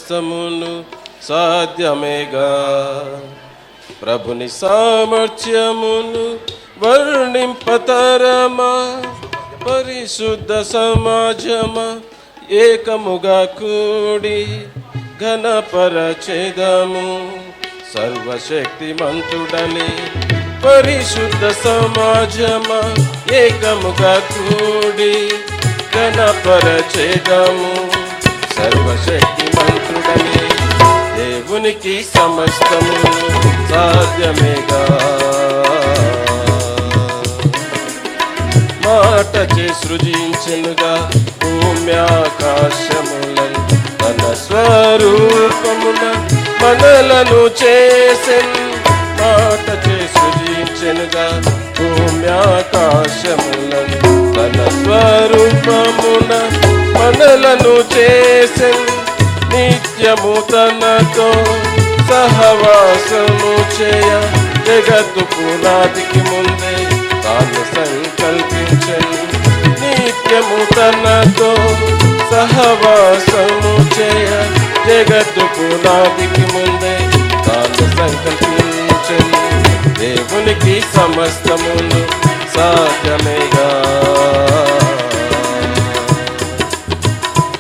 సమస్తమును సాధ్యమేగా. ప్రభుని సామర్థ్యమును వర్ణింపతరమా, పరిశుద్ధ సమాజమా ఏకముగా కూడి ఘనపరచెదము సర్వశక్తిమంతుడని. పరిశుద్ధ సమాజమా ఏకముగా కూడి ఘనపరచెదము సర్వశక్తిమంతుడని. దేవునికి సమస్తము సాధ్యమేగా. మాటచే సృజించెనుగా భూమి ఆకాశములను, తన స్వరూపమున మనలను చేసెను. మాటచే సృజించెనుగా భూమి ఆకాశములను, తన స్వరూపమున మనలను చేసెను. నిత్యము తనతో సహవాసము చేయ జగత్తు పునాదికి ముందే తాను సంకల్పించెను. నిత్యము తనతో సహవాసము చేయ జగత్తు పునాదికి ముందే తాను సంకల్పించెను. దేవునికి సమస్తమును సాధ్యమేగా.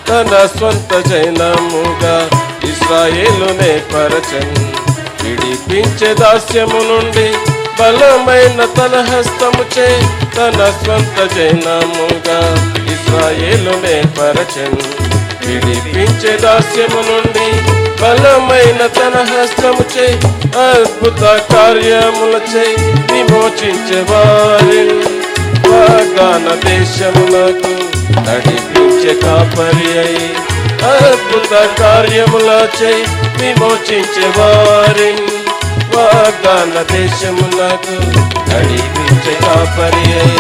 తన స్వంత జనముగా ఇశ్రాయేలునే పరచెను. విడిపించే దాస్యము నుండి బలమైన తన హస్తముచే తన స్వంత జనముగా ఇశ్రాయేలునే పరచెను. విడిపించే దాస్యము నుండి బలమైన తన హస్తముచే అద్భుత కార్యములచే విమోచించే వారిని. వాగ్దాన దేశములకు నడిపించే కాపరి అయి అద్భుత కార్యములచే విమోచించే వారిని. వాగ్దాన దేశములకు నడిపించే కాపరి అయి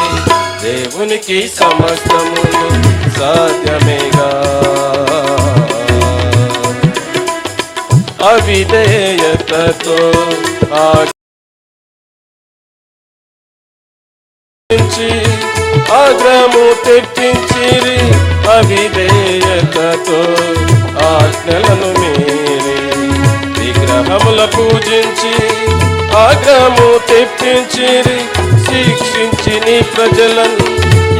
దేవునికి సమస్తమును సాధ్యమేగా. అవిధేయతతో ఆగ్రహము తెప్పించిరి, అవిధేయతతో ఆజ్ఞలను మీరి విగ్రహముల పూజించి ఆగ్రహము తెప్పించిరి. శిక్షించి నీ ప్రజలను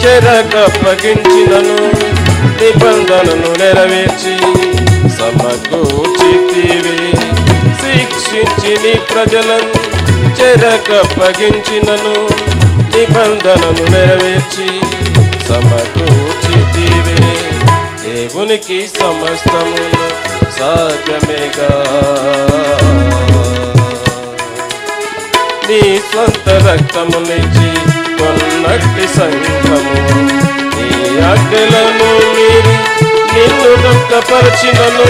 చెరగప్పగించినను నిబంధనను నెరవేర్చి సమకూర్చితివి. శిక్షించి నీ ప్రజలను చెరగప్పగించినను నిబంధనను నెరవేర్చి సమకూర్చితివి. దేవునికి సమస్తమును సాధ్యమేగా. నీ స్వంత రక్తమునిచ్చి కొన్నట్టి సంఘము నీ ఆజ్ఞలను మీరి నిన్ను దుఃఖపరచినను.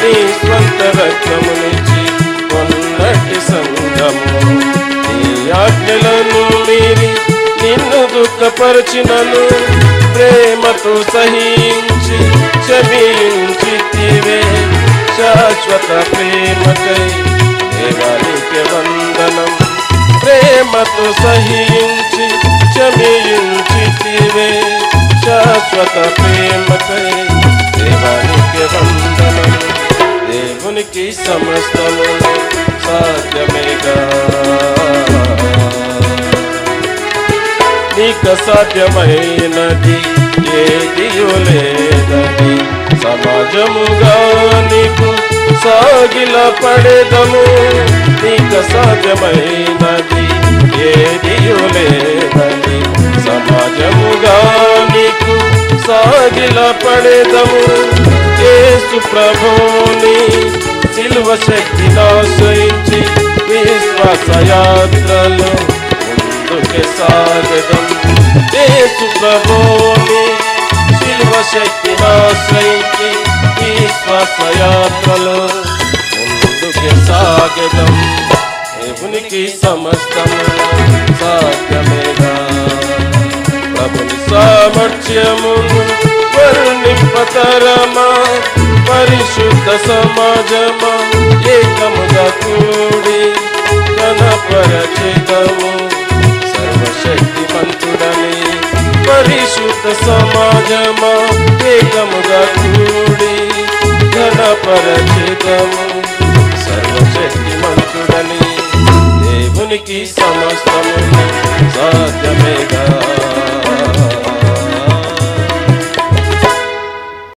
నీ స్వంత రక్తమునిచ్చి కొన్నట్టి సంఘము నీ ఆజ్ఞలను మీరి నిన్ను దుఃఖపరచినను. ప్రేమతో సహించి క్షమించితివే శాశ్వత ప్రేమకై దేవానికి వందనం. ప్రేమతో సహించి క్షమించితివే శాశ్వత ప్రేమకై దేవానికి వందనం. దేవునికి సమస్తము సాధ్యమేగా. నీకు సాధ్యమైనది ఏదియో లేదని సమాజముగా నీకు సాగిల పడేదము. నీకు సాధ్యమైనది ఏదియో లేదని సమాజముగా నీకు సాగిల పడేదము. యేసు ప్రభుని సిలువ శక్తిని ఆశ్రయించి విశ్వాస యాత్రలో ముందుకు సాగదం. యేసు ప్రభుని సిలువ శక్తిని ఆశ్రయించి విశ్వాస యాత్రలో ముందుకు సాగదం. దేవునికి సమస్తము సాధ్యమేగా. ప్రభుని సామర్థ్యమును వర్ణింపతరమా, పరిశుద్ధ సమాజమా ఏకముగా కూడి ఘనపరచెదము సర్వశక్తిమంతుడని. పరిశుద్ధ సమాజమా ఏకముగా కూడి ఘనపరచెదము స్వరచితము సర్వశక్తిమంతుడని దేవునికి సమస్తము సాధ్యమేగా.